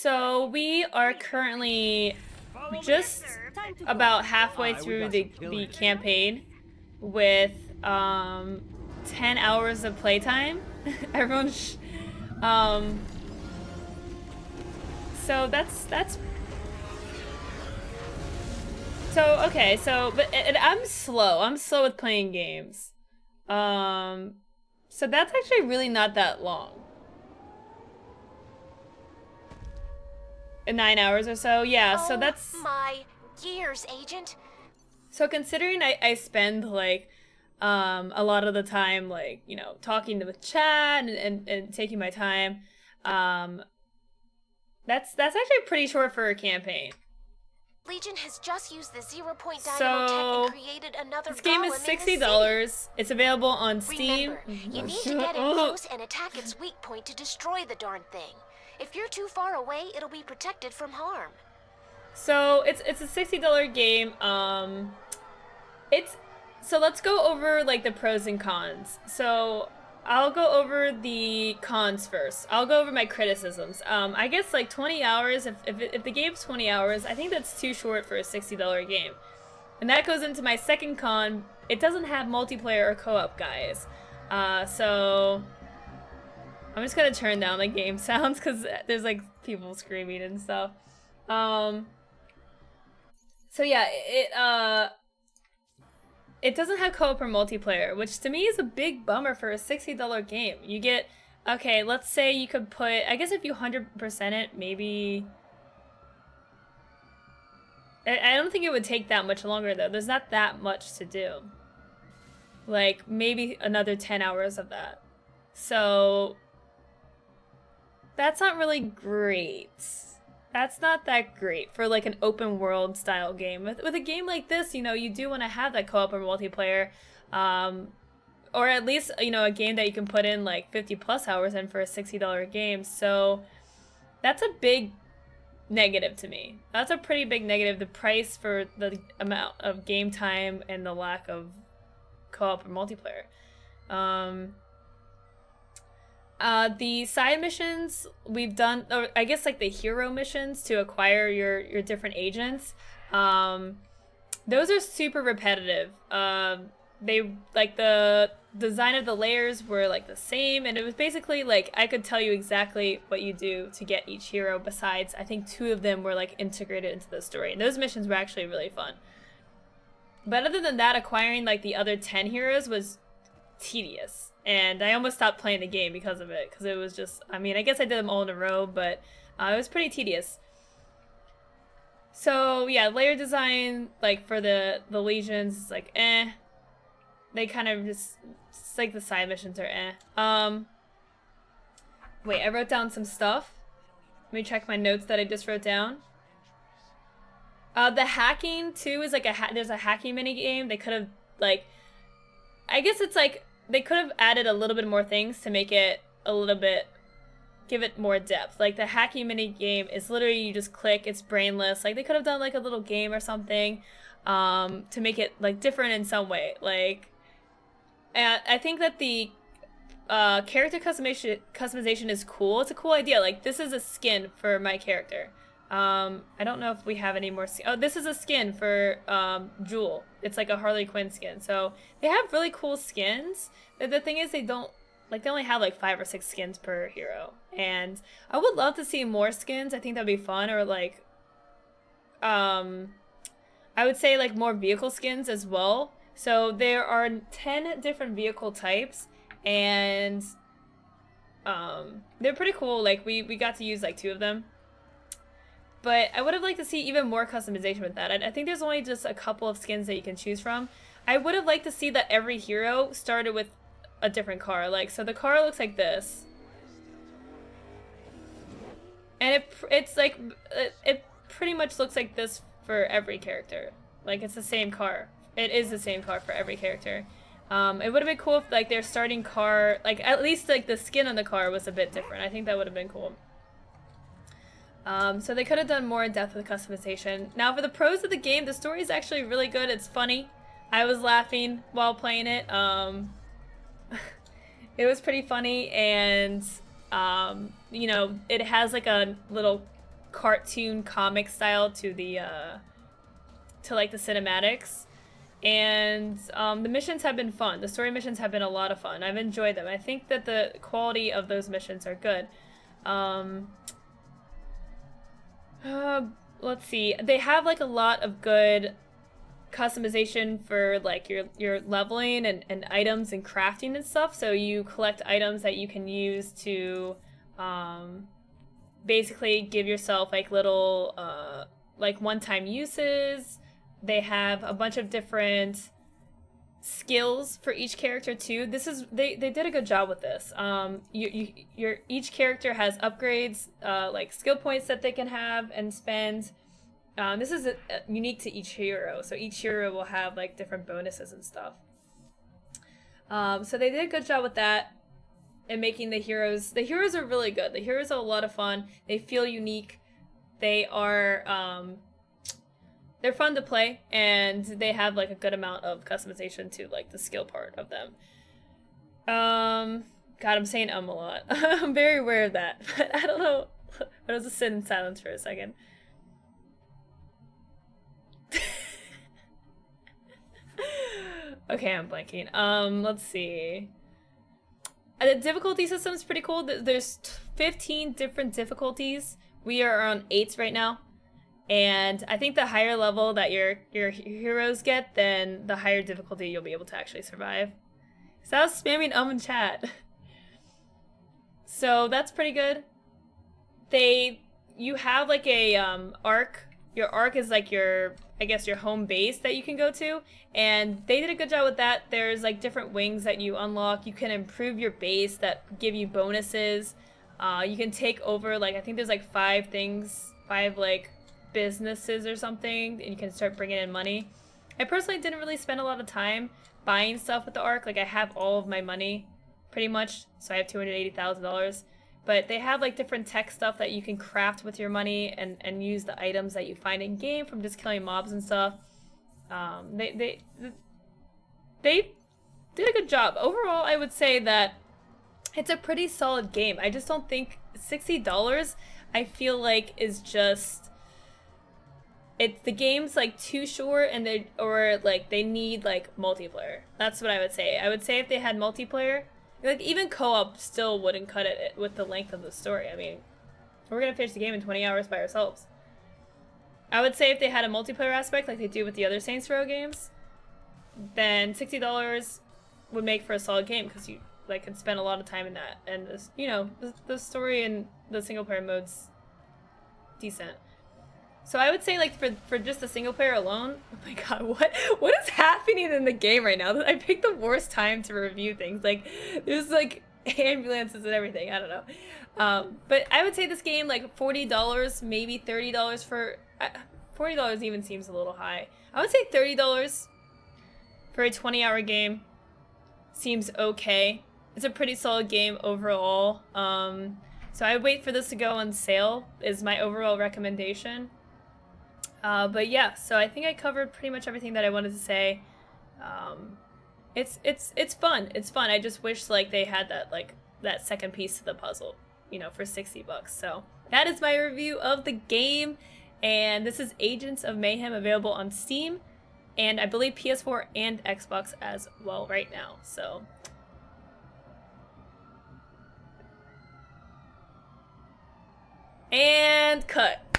So we are currently just about halfway through the campaign with 10 hours of playtime. Everyone's um so that's so okay, so but I'm slow. I'm slow with playing games. Um so that's actually really not that long. 9 hours or so. Yeah, so that's my years, Agent. so considering I spend like a lot of the time like, talking to the chat and taking my time, um that's actually pretty short for a campaign. Legion has just used the 0-point dynamo So tech and created another this game is golem in the $60. city. It's available on Steam. Remember, you need to get in close and attack its weak point to destroy the darn thing. If you're too far away, it'll be protected from harm. So it's a $60 game. It's so let's go over like the pros and cons. So I'll go over the cons first. I'll go over my criticisms. I guess like 20 hours. If the game's 20 hours, I think that's too short for a $60 game. And that goes into my second con. It doesn't have multiplayer or co-op, guys. So I'm just gonna turn down the game sounds because there's like people screaming and stuff. So yeah, it doesn't have co-op or multiplayer, which to me is a big bummer for a $60 game. You get, okay, let's say you could put, I guess if you 100% it, maybe, I don't think it would take that much longer though. There's not that much to do. Like maybe another 10 hours of that. So that's not really great. That's not that great for like an open world style game. With a game like this, you do want to have that co-op or multiplayer, or at least a game that you can put in like 50 plus hours in for a $60 game. So that's a big negative to me. That's a pretty big negative. The price for the amount of game time and the lack of co-op or multiplayer. The side missions we've done, or I guess like the hero missions to acquire your different agents, those are super repetitive. They like the design of the layers were like the same, and it was basically like I could tell you exactly what you do to get each hero. Besides, I think 2 of them were like integrated into the story, and those missions were actually really fun. But other than that, acquiring like the other 10 heroes was tedious. And I almost stopped playing the game because of it, because it was just, I mean, I guess I did them all in a row, but it was pretty tedious. So yeah, layer design, like for the legions, is like they kind of just, it's like the side missions are wait, I wrote down some stuff. Let me check my notes that I just wrote down. The hacking too is like there's a hacking mini game. They could have like, I guess it's like they could have added a little bit more things to make it a little bit, give it more depth. Like the hacking mini game is literally you just click, it's brainless. Like they could have done like a little game or something to make it like different in some way. Like, and I think that the character customization is cool. It's a cool idea. Like this is a skin for my character. I don't know if we have any more. Oh, this is a skin for Jewel. It's like a Harley Quinn skin. So they have really cool skins. But the thing is, they only have like 5 or 6 skins per hero. And I would love to see more skins. I think that'd be fun. Or like, I would say like more vehicle skins as well. So there are 10 different vehicle types, and they're pretty cool. Like we got to use like 2 of them. But I would have liked to see even more customization with that. I think there's only just a couple of skins that you can choose from. I would have liked to see that every hero started with a different car. Like, so the car looks like this. And it's like, it pretty much looks like this for every character. Like, it's the same car. It is the same car for every character. It would have been cool if, like, their starting car, like, at least, like, the skin on the car was a bit different. I think that would have been cool. So they could have done more in depth with customization. Now for the pros of the game, the story is actually really good. It's funny. I was laughing while playing it. It was pretty funny, and it has like a little cartoon comic style to the to like the cinematics. And the missions have been fun. The story missions have been a lot of fun. I've enjoyed them. I think that the quality of those missions are good. Let's see. They have like a lot of good customization for like your leveling and items and crafting and stuff. So you collect items that you can use to basically give yourself like little like one-time uses. They have a bunch of different skills for each character too. This is they did a good job with this. Your each character has upgrades, like skill points that they can have and spend. This is unique to each hero, so each hero will have like different bonuses and stuff. So they did a good job with that and making the heroes. The heroes are really good. The heroes are a lot of fun. They feel unique. They are they're fun to play, and they have like a good amount of customization to like the skill part of them. God, I'm saying a lot. I'm very aware of that, but I don't know. I was just sit in silence for a second. Okay, I'm blanking. Let's see. The difficulty system is pretty cool. There's 15 different difficulties. We are on 8 right now. And I think the higher level that your heroes get, then the higher difficulty you'll be able to actually survive. So I was spamming in chat. So that's pretty good. You have like a arc. Your arc is like your, I guess, your home base that you can go to, and they did a good job with that. There's like different wings that you unlock. You can improve your base that give you bonuses. You can take over, like, I think there's like 5 like businesses or something, and you can start bringing in money. I personally didn't really spend a lot of time buying stuff with the arc. Like, I have all of my money pretty much, so I have $280,000. But they have like different tech stuff that you can craft with your money and use the items that you find in game from just killing mobs and stuff. They did a good job. Overall, I would say that it's a pretty solid game. I just don't think $60, I feel like, is just, the game's like too short, and they need like multiplayer. That's what I would say. I would say if they had multiplayer, like even co-op still wouldn't cut it with the length of the story. I mean, we're gonna finish the game in 20 hours by ourselves. I would say if they had a multiplayer aspect like they do with the other Saints Row games, then $60 would make for a solid game, because you like can spend a lot of time in that, and this, you know, the story and the single player mode's decent. So I would say, like, for just the single player alone, oh my god, what is happening in the game right now? I picked the worst time to review things. Like, there's like ambulances and everything. I don't know. But I would say this game, like, $40, maybe $30 for $40 even seems a little high. I would say $30 for a 20-hour game seems okay. It's a pretty solid game overall. So I would wait for this to go on sale is my overall recommendation. But yeah, so I think I covered pretty much everything that I wanted to say. It's fun. It's fun. I just wish like they had that second piece to the puzzle, you know, for $60. So that is my review of the game, and this is Agents of Mayhem, available on Steam, and I believe PS4 and Xbox as well right now. So and cut.